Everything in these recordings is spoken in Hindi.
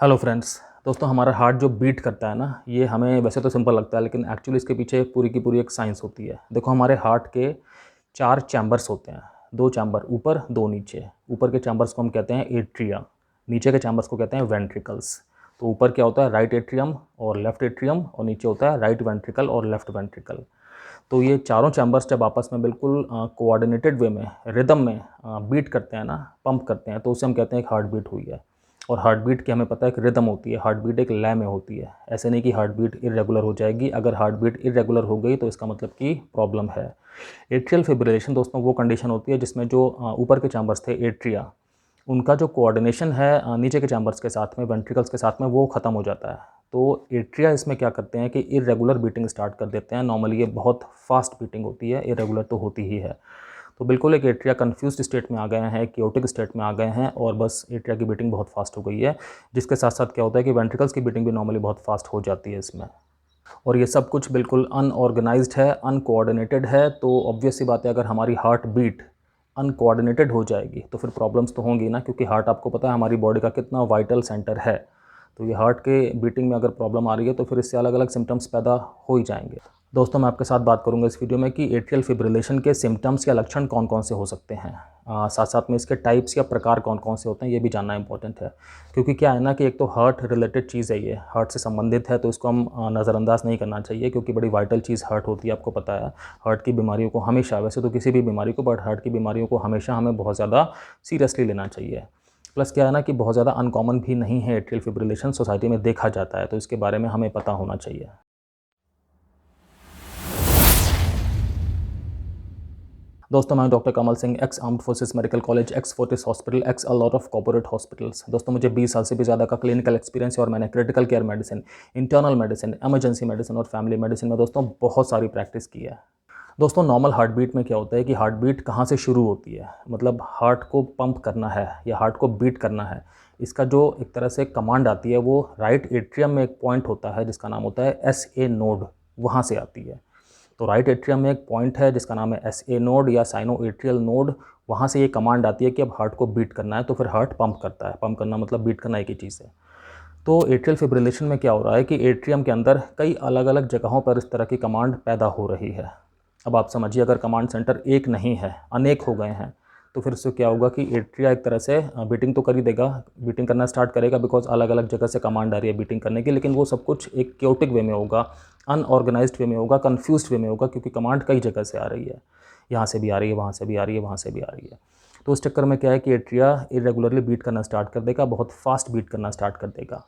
Hello friends. दोस्तों, हमारा हार्ट जो बीट करता है ना, ये हमें वैसे तो सिंपल लगता है, लेकिन एक्चुअली इसके पीछे पूरी की पूरी एक साइंस होती है। देखो, हमारे हार्ट के 4 चैम्बर्स होते हैं। 2 चैम्बर ऊपर, 2 नीचे। ऊपर के चैम्बर्स को हम कहते हैं एट्रिया, नीचे के चैम्बर्स को कहते हैं वेंट्रिकल्स। तो ऊपर क्या होता है, राइट एट्रियम और लेफ्ट एट्रियम, और नीचे होता है राइट वेंट्रिकल और लेफ्ट वेंट्रिकल। तो ये चारों चैम्बर्स जब आपस में बिल्कुल कोऑर्डिनेटेड वे में, रिदम में बीट करते हैं ना, पंप करते हैं, तो उसे हम कहते हैं एक हार्ट बीट हुई है। और हार्ट बीट की हमें पता है एक रिदम होती है, हार्ट बीट एक लय में होती है। ऐसे नहीं कि हार्ट बीट इरेगुलर हो जाएगी। अगर हार्ट बीट इरेगुलर हो गई तो इसका मतलब कि प्रॉब्लम है। एट्रियल फिब्रिलेशन दोस्तों वो कंडीशन होती है जिसमें जो ऊपर के चैम्बर्स थे एट्रिया, उनका जो कोऑर्डिनेशन है नीचे के चैम्बर्स के साथ में, वेंट्रिकल्स के साथ में, वो ख़त्म हो जाता है। तो एट्रिया इसमें क्या करते हैं कि इरेगुलर बीटिंग स्टार्ट कर देते हैं। नॉर्मली ये बहुत फास्ट बीटिंग होती है, इरेगुलर तो होती ही है। तो बिल्कुल एक एट्रिया कन्फ्यूज्ड स्टेट में आ गए हैं, क्योटिक स्टेट में आ गए हैं, और बस एट्रिया की बीटिंग बहुत फास्ट हो गई है। जिसके साथ साथ क्या होता है कि वेंट्रिकल्स की बीटिंग भी नॉर्मली बहुत फास्ट हो जाती है इसमें। और ये सब कुछ बिल्कुल अनऑर्गेनाइज्ड है, अनकोऑर्डिनेटेड है। तो ऑब्वियस सी बात है, अगर हमारी हार्ट बीट अनकोऑर्डिनेटेड हो जाएगी तो फिर प्रॉब्लम्स तो होंगी ना, क्योंकि हार्ट आपको पता है हमारी बॉडी का कितना वाइटल सेंटर है। तो ये हार्ट के बीटिंग में अगर प्रॉब्लम आ रही है तो फिर इससे अलग अलग सिम्टम्स पैदा हो ही जाएंगे। दोस्तों, मैं आपके साथ बात करूंगा इस वीडियो में कि एट्रियल फिब्रिलेशन के सिम्टम्स या लक्षण कौन कौन से हो सकते हैं। साथ साथ में इसके टाइप्स या प्रकार कौन कौन से होते हैं ये भी जानना इंपॉर्टेंट है। क्योंकि क्या है ना कि एक तो हार्ट रिलेटेड चीज़ है, ये हार्ट से संबंधित है, तो इसको हम नज़रअंदाज नहीं करना चाहिए, क्योंकि बड़ी वाइटल चीज़ हार्ट होती है। आपको पता है हार्ट की बीमारियों को हमेशा, वैसे तो किसी भी बीमारी को, बट हार्ट की बीमारियों को हमेशा हमें बहुत ज़्यादा सीरियसली लेना चाहिए। प्लस क्या है ना कि बहुत ज़्यादा अनकॉमन भी नहीं है एट्रियल फिब्रिलेशन, सोसाइटी में देखा जाता है, तो इसके बारे में हमें पता होना चाहिए। दोस्तों, मैं doctor Kamal Singh, x armed forces medical college, x Fortis hospital, x a lot of corporate hospitals. दोस्तों, मुझे 20 साल से भी ज़्यादा का क्लिनिकल एक्सपीरियंस है और मैंने critical care medicine, internal medicine, emergency medicine और फैमिली मेडिसिन में दोस्तों बहुत सारी प्रैक्टिस की है। दोस्तों, नॉर्मल हार्ट बीट में क्या होता है कि हार्ट बीट कहाँ से शुरू होती है, मतलब हार्ट को पंप करना है या हार्ट को बीट करना है, इसका जो एक तरह से कमांड आती है वो राइट एट्रियम में एक पॉइंट होता है जिसका नाम होता है SA नोड, वहाँ से आती है। तो राइट एट्रियम में एक पॉइंट है जिसका नाम है SA नोड या साइनो एट्रियल नोड, वहाँ से ये कमांड आती है कि अब हार्ट को बीट करना है, तो फिर हार्ट पंप करता है। पंप करना मतलब बीट करना एक ही चीज़ है। तो एट्रियल फिब्रिलेशन में क्या हो रहा है कि एट्रियम के अंदर कई अलग अलग जगहों पर इस तरह की कमांड पैदा हो रही है। अब आप समझिए, अगर कमांड सेंटर एक नहीं है, अनेक हो गए हैं, तो फिर इससे क्या होगा कि एट्रिया एक तरह से बीटिंग तो कर ही देगा, बीटिंग करना स्टार्ट करेगा, बिकॉज अलग अलग जगह से कमांड आ रही है बीटिंग करने की, लेकिन वो सब कुछ एक क्योटिक वे में होगा, अनऑर्गेनाइज्ड वे में होगा, कन्फ्यूज्ड वे में होगा, क्योंकि कमांड कई जगह से आ रही है। यहाँ से भी आ रही है, वहाँ से भी आ रही है, वहाँ से भी आ रही है। तो उस चक्कर में क्या है कि एट्रिया इरेगुलरली बीट करना स्टार्ट कर देगा, बहुत फास्ट बीट करना स्टार्ट कर देगा।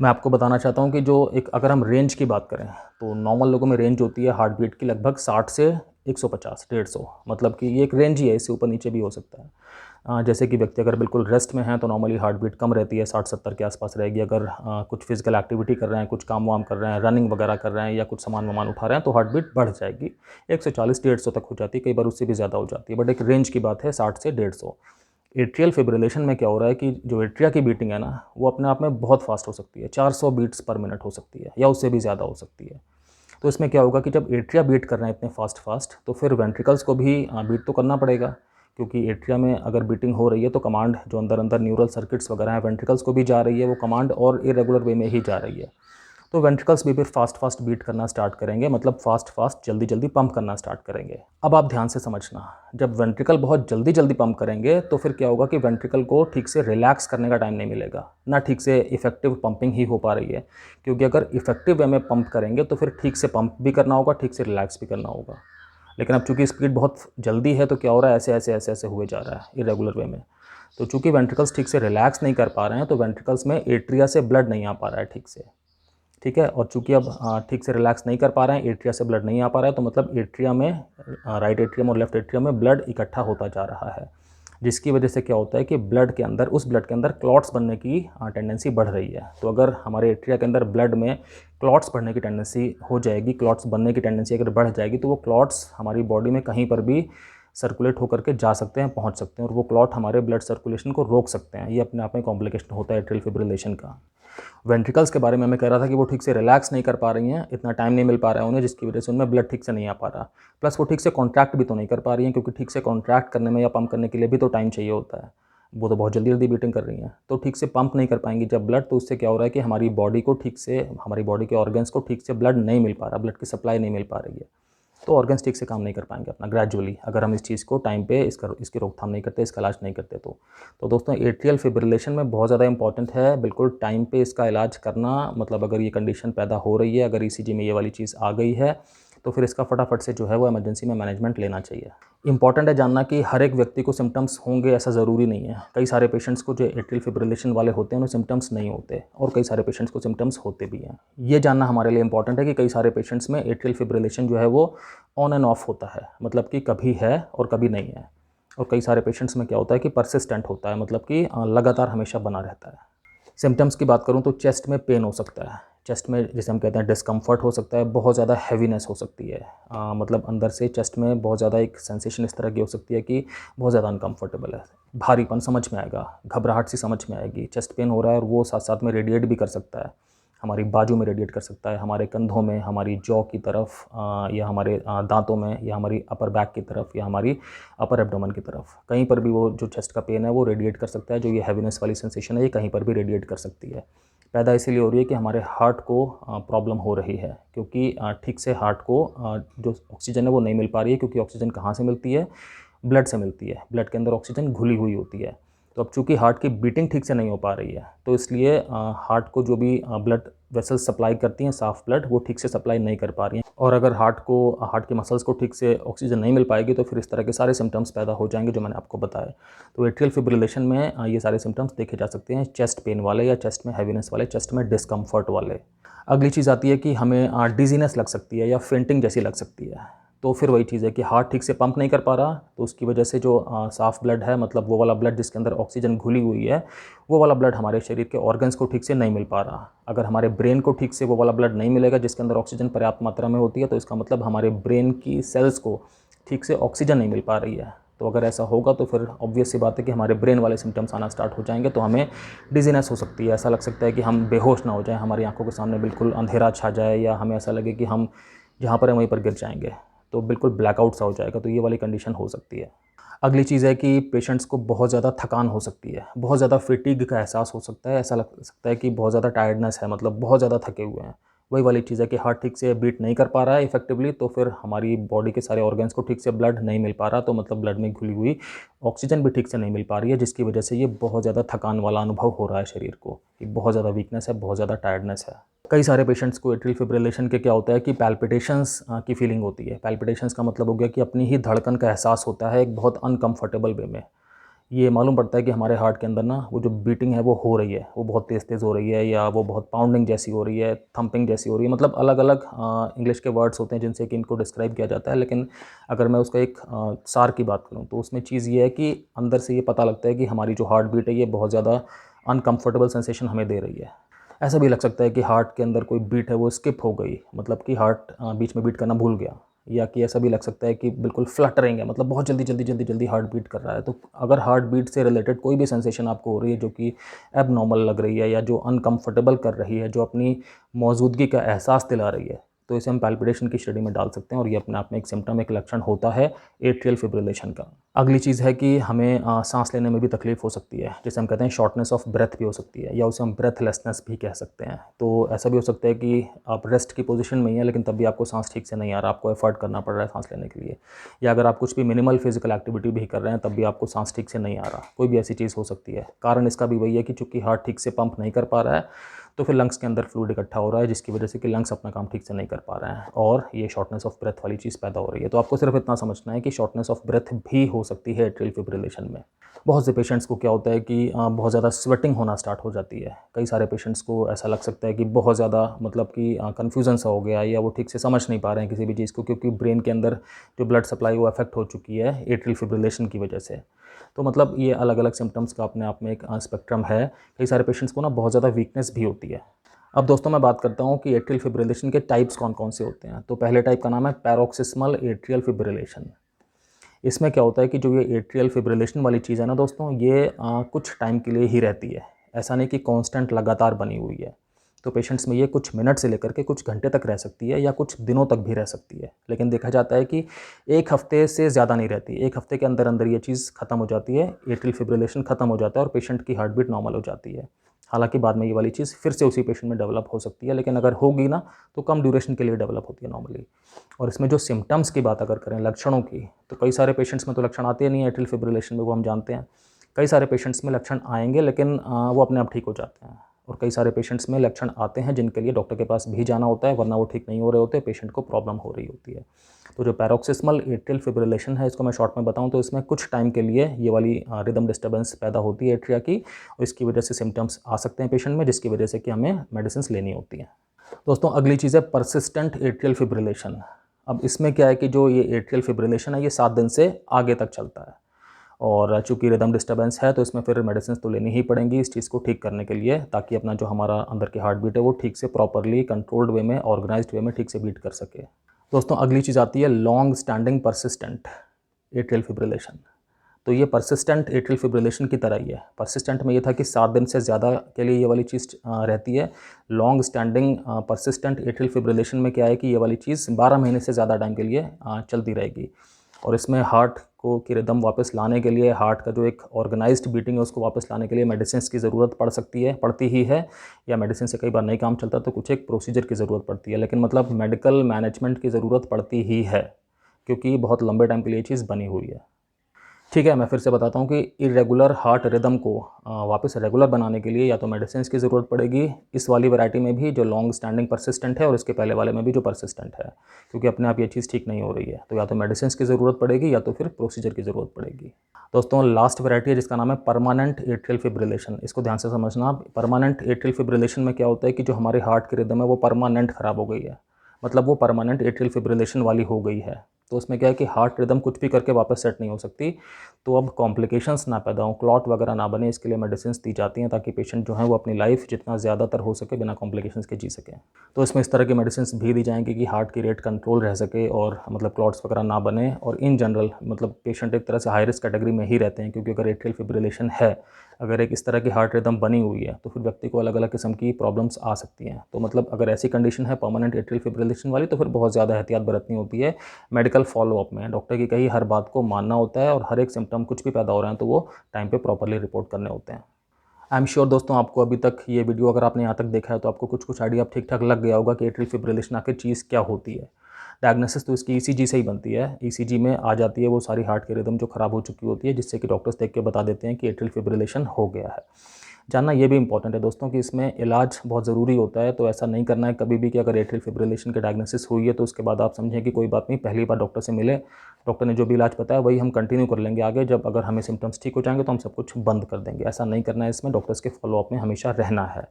मैं आपको बताना चाहता हूँ कि जो एक, अगर हम रेंज की बात करें तो नॉर्मल लोगों में रेंज होती है हार्ट बीट की लगभग 60 से 150, 150, मतलब कि ये एक रेंज ही है, इससे ऊपर नीचे भी हो सकता है। जैसे कि व्यक्ति अगर बिल्कुल रेस्ट में है तो नॉर्मली हार्ट बीट कम रहती है, 60-70 के आसपास रहेगी। अगर कुछ फिजिकल एक्टिविटी कर रहे हैं, कुछ काम वाम कर रहे हैं, रनिंग वगैरह कर रहे हैं, या कुछ सामान वामान उठा रहे हैं, तो हार्ट बीट बढ़ जाएगी, 140-150 तक हो जाती है, कई बार उससे भी ज़्यादा हो जाती है, बट एक रेंज की बात है 60 से 150। एट्रियल फिब्रिलेशन में क्या हो रहा है कि जो एट्रिया की बीटिंग है ना, वो अपने आप में बहुत फास्ट हो सकती है, 400 बीट्स पर मिनट हो सकती है, या उससे भी ज़्यादा हो सकती है। तो इसमें क्या होगा कि जब एट्रिया बीट कर रहे हैं इतने फास्ट तो फिर वेंट्रिकल्स को भी बीट तो करना पड़ेगा, क्योंकि एट्रिया में अगर बीटिंग हो रही है तो कमांड जो अंदर अंदर न्यूरल सर्किट्स वगैरह हैं, वेंट्रिकल्स को भी जा रही है वो कमांड, और इरेगुलर वे में ही जा रही है। तो वेंट्रिकल्स भी फिर फास्ट बीट करना स्टार्ट करेंगे, मतलब फास्ट जल्दी जल्दी पंप करना स्टार्ट करेंगे। अब आप ध्यान से समझना, जब वेंट्रिकल बहुत जल्दी जल्दी पंप करेंगे तो फिर क्या होगा कि वेंट्रिकल को ठीक से रिलैक्स करने का टाइम नहीं मिलेगा, ना ठीक से इफेक्टिव पंपिंग ही हो पा रही है। क्योंकि अगर इफेक्टिव वे में पंप करेंगे तो फिर ठीक से पंप भी करना होगा, ठीक से रिलैक्स भी करना होगा। लेकिन अब चूंकि स्पीड बहुत जल्दी है तो क्या हो रहा है, ऐसे हुए जा रहा है इरेगुलर वे में। तो चूंकि वेंट्रिकल्स ठीक से रिलैक्स नहीं कर पा रहे हैं तो वेंट्रिकल्स में एट्रिया से ब्लड नहीं आ पा रहा है ठीक से, ठीक है। और चूंकि अब ठीक से रिलैक्स नहीं कर पा रहे हैं, एट्रिया से ब्लड नहीं आ पा रहा है, तो मतलब एट्रिया में, राइट एट्रियम और लेफ्ट एट्रियम में ब्लड इकट्ठा होता जा रहा है, जिसकी वजह से क्या होता है कि ब्लड के अंदर, उस ब्लड के अंदर क्लॉट्स बनने की टेंडेंसी बढ़ रही है। तो अगर हमारे एट्रिया के अंदर ब्लड में क्लॉट्स बढ़ने की टेंडेंसी हो जाएगी, क्लॉट्स बनने की टेंडेंसी अगर बढ़ जाएगी, तो वो क्लॉट्स हमारी बॉडी में कहीं पर भी सर्कुलेट होकर के जा सकते हैं, पहुंच सकते हैं, और वो क्लॉट हमारे ब्लड सर्कुलेशन को रोक सकते हैं। ये अपने आप में कॉम्प्लिकेशन होता है एट्रियल फिब्रिलेशन का। वेंट्रिकल्स के बारे में मैं कह रहा था कि वो ठीक से रिलैक्स नहीं कर पा रही हैं, इतना टाइम नहीं मिल पा रहा है उन्हें, जिसकी वजह से उनमें ब्लड ठीक से नहीं आ पा रहा। प्लस वो ठीक से कॉन्ट्रैक्ट भी तो नहीं कर पा रही हैं, क्योंकि ठीक से कॉन्ट्रैक्ट करने में या पंप करने के लिए भी तो टाइम चाहिए होता है। वो तो बहुत जल्दी जल्दी बीटिंग कर रही हैं, तो ठीक से पंप नहीं कर पाएंगी जब ब्लड, तो उससे क्या हो रहा है कि हमारी बॉडी को ठीक से, हमारी बॉडी के ऑर्गन्स को ठीक से ब्लड नहीं मिल पा रहा, ब्लड की सप्लाई नहीं मिल पा रही है, तो ऑर्गन्स ठीक से काम नहीं कर पाएंगे अपना ग्रेजुअली, अगर हम इस चीज़ को टाइम पे इसकी रोकथाम नहीं करते, इसका इलाज नहीं करते तो दोस्तों एट्रियल फिब्रिलेशन में बहुत ज़्यादा इंपॉर्टेंट है बिल्कुल टाइम पे इसका इलाज करना। मतलब अगर ये कंडीशन पैदा हो रही है, अगर ईसीजी में ये वाली चीज़ आ गई है, तो फिर इसका फटाफट से जो है वो इमरजेंसी में मैनेजमेंट लेना चाहिए। इंपॉर्टेंट है जानना कि हर एक व्यक्ति को सिम्टम्स होंगे ऐसा ज़रूरी नहीं है। कई सारे पेशेंट्स को जो एट्रियल फिब्रिलेशन वाले होते हैं उन्हें सिम्टम्स नहीं होते, और कई सारे पेशेंट्स को सिम्टम्स होते भी हैं। ये जानना हमारे लिए इंपॉर्टेंट है कि कई सारे पेशेंट्स में एट्रियल फिब्रिलेशन जो है वो ऑन एंड ऑफ होता है, मतलब कि कभी है और कभी नहीं है। और कई सारे पेशेंट्स में क्या होता है कि परसिस्टेंट होता है, मतलब कि लगातार हमेशा बना रहता है। सिम्टम्स की बात करूँ तो चेस्ट में पेन हो सकता है, चेस्ट में जिसे हम कहते हैं डिस्कम्फर्ट हो सकता है, बहुत ज़्यादा हैवीनेस हो सकती है, मतलब अंदर से चेस्ट में बहुत ज़्यादा एक सेंसेशन इस तरह की हो सकती है कि बहुत ज़्यादा अनकम्फर्टेबल है, भारीपन समझ में आएगा, घबराहट सी समझ में आएगी, चेस्ट पेन हो रहा है और वो साथ साथ में रेडिएट भी कर सकता है, हमारी बाजू में रेडिएट कर सकता है, हमारे कंधों में, हमारी जॉ की तरफ, या हमारे दांतों में, या हमारी अपर बैक की तरफ, या हमारी अपर एब्डोमेन की तरफ, कहीं पर भी वो जो चेस्ट का पेन है वो रेडिएट कर सकता है। जो ये हैवीनेस वाली सेंसेशन है ये कहीं पर भी रेडिएट कर सकती है। पैदा इसीलिए हो रही है कि हमारे हार्ट को प्रॉब्लम हो रही है, क्योंकि ठीक से हार्ट को जो ऑक्सीजन है वो नहीं मिल पा रही है, क्योंकि ऑक्सीजन कहाँ से मिलती है, ब्लड से मिलती है, ब्लड के अंदर ऑक्सीजन घुली हुई होती है। तो अब चूँकि हार्ट की बीटिंग ठीक से नहीं हो पा रही है, तो इसलिए हार्ट को जो भी ब्लड वेसल्स सप्लाई करती हैं, साफ ब्लड, वो ठीक से सप्लाई नहीं कर पा रही हैं, और अगर हार्ट के मसल्स को ठीक से ऑक्सीजन नहीं मिल पाएगी तो फिर इस तरह के सारे सिम्टम्स पैदा हो जाएंगे जो मैंने आपको बताया। तो एट्रियल फिब्रिलेशन में ये सारे सिम्टम्स देखे जा सकते हैं, चेस्ट पेन वाले, या चेस्ट में हैवीनेस वाले, चेस्ट में डिस्कम्फर्ट वाले। अगली चीज़ आती है कि हमें डिजीनेस लग सकती है या फेंटिंग जैसी लग सकती है। तो फिर वही चीज़ है कि हार्ट ठीक से पंप नहीं कर पा रहा, तो उसकी वजह से जो साफ़ ब्लड है, मतलब वो वाला ब्लड जिसके अंदर ऑक्सीजन घुली हुई है, वो वाला ब्लड हमारे शरीर के ऑर्गन्स को ठीक से नहीं मिल पा रहा। अगर हमारे ब्रेन को ठीक से वो वाला ब्लड नहीं मिलेगा जिसके अंदर ऑक्सीजन पर्याप्त मात्रा में होती है, तो इसका मतलब हमारे ब्रेन की सेल्स को ठीक से ऑक्सीजन नहीं मिल पा रही है। तो अगर ऐसा होगा तो फिर ऑब्वियस सी बात है कि हमारे ब्रेन वाले सिम्टम्स आना स्टार्ट हो जाएंगे, तो हमें डिजीनेस हो सकती है, ऐसा लग सकता है कि हम बेहोश ना हो जाएं, हमारी आंखों के सामने बिल्कुल अंधेरा छा जाए, या हमें ऐसा लगे कि हम जहाँ पर हैं वहीं पर गिर जाएंगे, तो बिल्कुल ब्लैकआउट सा हो जाएगा। तो ये वाली कंडीशन हो सकती है। अगली चीज़ है कि पेशेंट्स को बहुत ज़्यादा थकान हो सकती है, बहुत ज़्यादा फटीग का एहसास हो सकता है, ऐसा लग सकता है कि बहुत ज़्यादा टायर्डनेस है, मतलब बहुत ज़्यादा थके हुए हैं। वही वाली चीज़ है कि हार्ट ठीक से बीट नहीं कर पा रहा है इफेक्टिवली, तो फिर हमारी बॉडी के सारे ऑर्गन्स को ठीक से ब्लड नहीं मिल पा रहा, तो मतलब ब्लड में घुली हुई ऑक्सीजन भी ठीक से नहीं मिल पा रही है, जिसकी वजह से ये बहुत ज़्यादा थकान वाला अनुभव हो रहा है शरीर को, कि बहुत ज़्यादा वीकनेस है, बहुत ज़्यादा टायर्डनेस है। कई सारे पेशेंट्स को एट्रियल फिब्रिलेशन के क्या होता है कि पैल्पिटेशंस की फीलिंग होती है। पैल्पिटेशंस का मतलब हो गया कि अपनी ही धड़कन का एहसास होता है एक बहुत अनकंफर्टेबल वे में। ये मालूम पड़ता है कि हमारे हार्ट के अंदर ना वो जो बीटिंग है वो हो रही है, वो बहुत तेज़ तेज़ हो रही है, या वो बहुत पाउंडिंग जैसी हो रही है, थंपिंग जैसी हो रही है, मतलब अलग अलग इंग्लिश के वर्ड्स होते हैं जिनसे कि इनको डिस्क्राइब किया जाता है। लेकिन अगर मैं उसका एक सार की बात करूँ तो उसमें चीज़ ये है कि अंदर से ये पता लगता है कि हमारी जो हार्ट बीट है ये बहुत ज़्यादा अनकम्फर्टेबल सेंसेशन हमें दे रही है। ऐसा भी लग सकता है कि हार्ट के अंदर कोई बीट है वो स्किप हो गई, मतलब कि हार्ट बीच में बीट करना भूल गया, या कि ऐसा भी लग सकता है कि बिल्कुल फ्लटरिंग है, मतलब बहुत जल्दी जल्दी जल्दी जल्दी हार्ट बीट कर रहा है। तो अगर हार्ट बीट से रिलेटेड कोई भी सेंसेशन आपको हो रही है जो कि एबनॉर्मल लग रही है, या जो अनकंफर्टेबल कर रही है, जो अपनी मौजूदगी का एहसास दिला रही है, तो इसे हम पैल्पिटेशन की श्रेणी में डाल सकते हैं, और ये अपने आप में एक सिम्टम, एक लक्षण होता है एट्रियल फिब्रिलेशन का। अगली चीज़ है कि हमें सांस लेने में भी तकलीफ हो सकती है, जिसे हम कहते हैं शॉर्टनेस ऑफ ब्रेथ भी हो सकती है, या उसे हम ब्रेथलेसनेस भी कह सकते हैं। तो ऐसा भी हो सकता है कि आप रेस्ट की पोजीशन में ही हैं लेकिन तब भी आपको सांस ठीक से नहीं आ रहा, आपको एफर्ट करना पड़ रहा है सांस लेने के लिए, या अगर आप कुछ भी मिनिमल फिजिकल एक्टिविटी भी कर रहे हैं तब भी आपको सांस ठीक से नहीं आ रहा, कोई भी ऐसी चीज़ हो सकती है। कारण इसका भी वही है कि चूँकि हार्ट ठीक से पंप नहीं कर पा रहा है, तो फिर लंग्स के अंदर फ्लूइड इकट्ठा हो रहा है, जिसकी वजह से कि लंग्स अपना काम ठीक से नहीं कर पा रहे हैं, और ये शॉर्टनेस ऑफ ब्रेथ वाली चीज़ पैदा हो रही है। तो आपको सिर्फ इतना समझना है कि शॉर्टनेस ऑफ ब्रेथ भी हो सकती है एट्रियल फिब्रिलेशन में। बहुत से पेशेंट्स को क्या होता है कि बहुत ज़्यादा स्वेटिंग होना स्टार्ट हो जाती है। कई सारे पेशेंट्स को ऐसा लग सकता है कि बहुत ज़्यादा, मतलब कि कन्फ्यूज़न सा हो गया, या वो ठीक से समझ नहीं पा रहे हैं किसी भी चीज़ को, क्योंकि ब्रेन के अंदर जो ब्लड सप्लाई वो अफेक्ट हो चुकी है एट्रियल फिब्रिलेशन की वजह से। तो मतलब ये अलग अलग सिम्टम्स का अपने आप में एक स्पेक्ट्रम है। कई सारे पेशेंट्स को ना बहुत ज़्यादा वीकनेस भी होती है। अब दोस्तों मैं बात करता हूँ कि एट्रियल फिब्रिलेशन के टाइप्स कौन कौन से होते हैं। तो पहले टाइप का नाम है पैरोक्सिस्मल एट्रियल फिब्रिलेशन। इसमें क्या होता है कि जो ये एट्रियल फिब्रिलेशन वाली चीज़ है ना दोस्तों, ये कुछ टाइम के लिए ही रहती है, ऐसा नहीं कि कांस्टेंट लगातार बनी हुई है। तो पेशेंट्स में ये कुछ मिनट से लेकर के कुछ घंटे तक रह सकती है या कुछ दिनों तक भी रह सकती है। लेकिन देखा जाता है कि 1 हफ्ते से ज़्यादा नहीं रहती, 1 हफ्ते के अंदर अंदर ये चीज़ ख़त्म हो जाती है, एट्रियल फिब्रिलेशन ख़त्म हो जाता है और पेशेंट की हार्ट बीट नॉर्मल हो जाती है। हालांकि बाद में ये वाली चीज़ फिर से उसी पेशेंट में डेवलप हो सकती है, लेकिन अगर होगी ना तो कम ड्यूरेशन के लिए डेवलप होती है नॉर्मली। और इसमें जो सिम्टम्स की बात अगर करें, लक्षणों की, तो कई सारे पेशेंट्स में तो लक्षण आते नहीं है एट्रियल फिब्रिलेशन में, वो हम जानते हैं। कई सारे पेशेंट्स में लक्षण आएंगे लेकिन वो अपने आप ठीक हो जाते हैं, और कई सारे पेशेंट्स में लक्षण आते हैं जिनके लिए डॉक्टर के पास भी जाना होता है, वरना वो ठीक नहीं हो रहे होते, पेशेंट को प्रॉब्लम हो रही होती है। तो जो पैरोक्सिस्मल एट्रियल फिब्रिलेशन है, इसको मैं शॉर्ट में बताऊं तो इसमें कुछ टाइम के लिए ये वाली रिदम डिस्टर्बेंस पैदा होती है एट्रिया की, और इसकी वजह से सिम्टम्स आ सकते हैं पेशेंट में, जिसकी वजह से कि हमें मेडिसिन लेनी होती हैं। दोस्तों अगली चीज़ है परसिस्टेंट एट्रियल फिब्रिलेशन। अब इसमें क्या है कि जो ये एट्रियल फिब्रिलेशन है ये 7 दिन से आगे तक चलता है, और चूंकि रिदम डिस्टर्बेंस है तो इसमें फिर मेडिसिन तो लेनी ही पड़ेंगी इस चीज़ को ठीक करने के लिए, ताकि अपना जो हमारा अंदर की हार्ट बीट है वो ठीक से प्रॉपरली कंट्रोल्ड वे में, ऑर्गेनाइज्ड वे में ठीक से बीट कर सके। दोस्तों अगली चीज़ आती है long standing persistent atrial fibrillation. तो ये परसिस्टेंट एट्रियल फिब्रिलेशन की तरह ही है। परसिस्टेंट में ये था कि 7 दिन से ज़्यादा के लिए ये वाली चीज़ रहती है। Long standing persistent atrial fibrillation में क्या है कि ये वाली चीज़ 12 महीने से ज़्यादा टाइम के लिए चलती रहेगी, और इसमें हार्ट को की रिदम वापस लाने के लिए, हार्ट का जो एक ऑर्गेनाइज्ड बीटिंग है उसको वापस लाने के लिए मेडिसिन की ज़रूरत पड़ सकती है, पड़ती ही है, या मेडिसिन से कई बार नहीं काम चलता तो कुछ एक प्रोसीजर की ज़रूरत पड़ती है, लेकिन मतलब मेडिकल मैनेजमेंट की ज़रूरत पड़ती ही है, क्योंकि बहुत लंबे टाइम के लिए चीज़ बनी हुई है। ठीक है, मैं फिर से बताता हूँ कि इरेगुलर हार्ट रिदम को वापस रेगुलर बनाने के लिए या तो मेडिसिन की ज़रूरत पड़ेगी, इस वाली वैरायटी में भी जो लॉन्ग स्टैंडिंग परसिस्टेंट है, और इसके पहले वाले में भी जो परसिस्टेंट है, क्योंकि अपने आप ये चीज़ ठीक नहीं हो रही है, तो या तो मेडिसिन की ज़रूरत पड़ेगी या तो फिर प्रोसीजर की ज़रूरत पड़ेगी। दोस्तों लास्ट वैरायटी है जिसका नाम है परमानेंट एट्रियल फिब्रिलेशन। इसको ध्यान से समझना। परमानेंट एट्रियल फिब्रिलेशन में क्या होता है कि जो हमारे हार्ट की रिदम है वो परमानेंट ख़राब हो गई है, मतलब वो परमानेंट एट्रियल फिब्रिलेशन वाली हो गई है। तो उसमें क्या है कि हार्ट रिदम कुछ भी करके वापस सेट नहीं हो सकती, तो अब कॉम्प्लिकेशंस ना पैदा हो, क्लॉट वगैरह ना बने, इसके लिए मेडिसिन दी जाती हैं ताकि पेशेंट जो है वो अपनी लाइफ जितना ज़्यादातर हो सके बिना कॉम्प्लिकेशंस के जी सके। तो इसमें इस तरह की मेडिसिन भी दी जाएंगी कि हार्ट की रेट कंट्रोल रह सके और मतलब क्लॉट्स वगैरह ना बने, और इन जनरल मतलब पेशेंट एक तरह से हाई रिस्क कैटेगरी में ही रहते हैं, क्योंकि अगर एट्रियल फिब्रिलेशन है, अगर एक इस तरह की हार्ट रिदम बनी हुई है तो फिर व्यक्ति को अलग अलग किस्म की प्रॉब्लम्स आ सकती हैं। तो मतलब अगर ऐसी कंडीशन है परमानेंट एट्रियल फिब्रिलेशन वाली, तो फिर बहुत ज़्यादा एहतियात बरतनी होती है मेडिकल फॉलोअप में। डॉक्टर की कही हर बात को मानना होता है, और हर एक सिम्टम कुछ भी पैदा हो रहे हैं तो वो टाइम पे प्रॉपरली रिपोर्ट करने होते हैं। आई एम श्योर दोस्तों आपको अभी तक ये वीडियो अगर आपने यहाँ तक देखा है तो आपको कुछ आइडिया ठीक ठाक लग गया होगा कि एट्रियल फिब्रिलेशन आखिर चीज़ क्या होती है। डायग्नोसिस तो इसकी ईसीजी से ही बनती है। ईसीजी में आ जाती है वो सारी हार्ट की रिदम जो ख़राब हो चुकी होती है, जिससे कि डॉक्टर्स देख के बता देते हैं कि एट्रियल फिब्रिलेशन हो गया है। जानना ये भी इंपॉर्टेंट है दोस्तों कि इसमें इलाज बहुत ज़रूरी होता है, तो ऐसा नहीं करना है कभी भी कि अगर एट्रियल फिब्रिलेशन की डायग्नोसिस हुई है तो उसके बाद आप समझें कि कोई बात नहीं, पहली बार डॉक्टर से मिले, डॉक्टर ने जो भी इलाज बताया वही हम कंटिन्यू कर लेंगे आगे, जब अगर हमें सिम्टम्स ठीक हो जाएंगे तो हम सब कुछ बंद कर देंगे। ऐसा नहीं करना है, इसमें डॉक्टर्स के फॉलोअप में हमेशा रहना है।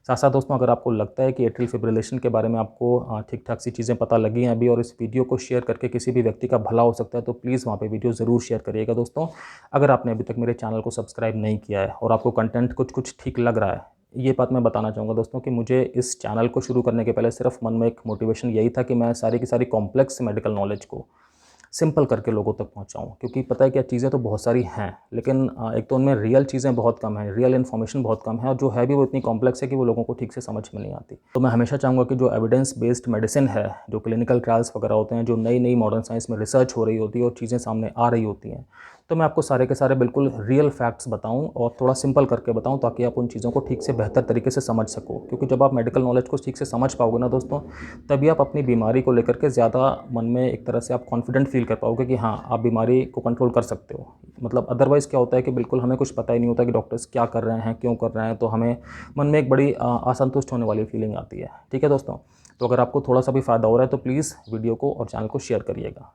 साथ साथ दोस्तों अगर आपको लगता है कि एट्रियल फिब्रिलेशन के बारे में आपको ठीक ठाक सी चीज़ें पता लगी हैं अभी, और इस वीडियो को शेयर करके किसी भी व्यक्ति का भला हो सकता है, तो प्लीज़ वहाँ पे वीडियो ज़रूर शेयर करिएगा दोस्तों। अगर आपने अभी तक मेरे चैनल को सब्सक्राइब नहीं किया है और आपको कंटेंट कुछ ठीक लग रहा है, ये बात मैं बताना चाहूँगा दोस्तों कि मुझे इस चैनल को शुरू करने के पहले सिर्फ मन में एक मोटिवेशन यही था कि मैं सारी की सारी कॉम्प्लेक्स मेडिकल नॉलेज को सिंपल करके लोगों तक पहुंचाऊं, क्योंकि पता है क्या, चीज़ें तो बहुत सारी हैं लेकिन एक तो उनमें रियल चीज़ें बहुत कम हैं, रियल इन्फॉर्मेशन बहुत कम है, और जो है भी वो इतनी कॉम्प्लेक्स है कि वो लोगों को ठीक से समझ में नहीं आती। तो मैं हमेशा चाहूँगा कि जो एविडेंस बेस्ड मेडिसिन है, जो क्लिनिकल ट्रायल्स वगैरह होते हैं, जो नई नई मॉडर्न साइंस में रिसर्च हो रही होती है और चीज़ें सामने आ रही होती हैं, तो मैं आपको सारे के सारे बिल्कुल रियल फैक्ट्स बताऊं और थोड़ा सिंपल करके बताऊं, ताकि आप उन चीज़ों को ठीक से बेहतर तरीके से समझ सको। क्योंकि जब आप मेडिकल नॉलेज को ठीक से समझ पाओगे ना दोस्तों, तभी आप अपनी बीमारी को लेकर के ज़्यादा मन में एक तरह से आप कॉन्फिडेंट फील कर पाओगे कि हाँ आप बीमारी को कंट्रोल कर सकते हो। मतलब अदरवाइज़ क्या होता है कि बिल्कुल हमें कुछ पता ही नहीं होता कि डॉक्टर्स क्या कर रहे हैं, क्यों कर रहे हैं, तो हमें मन में एक बड़ी असंतुष्ट होने वाली फीलिंग आती है। ठीक है दोस्तों, तो अगर आपको थोड़ा सा भी फ़ायदा हो रहा है तो प्लीज़ वीडियो को और चैनल को शेयर करिएगा।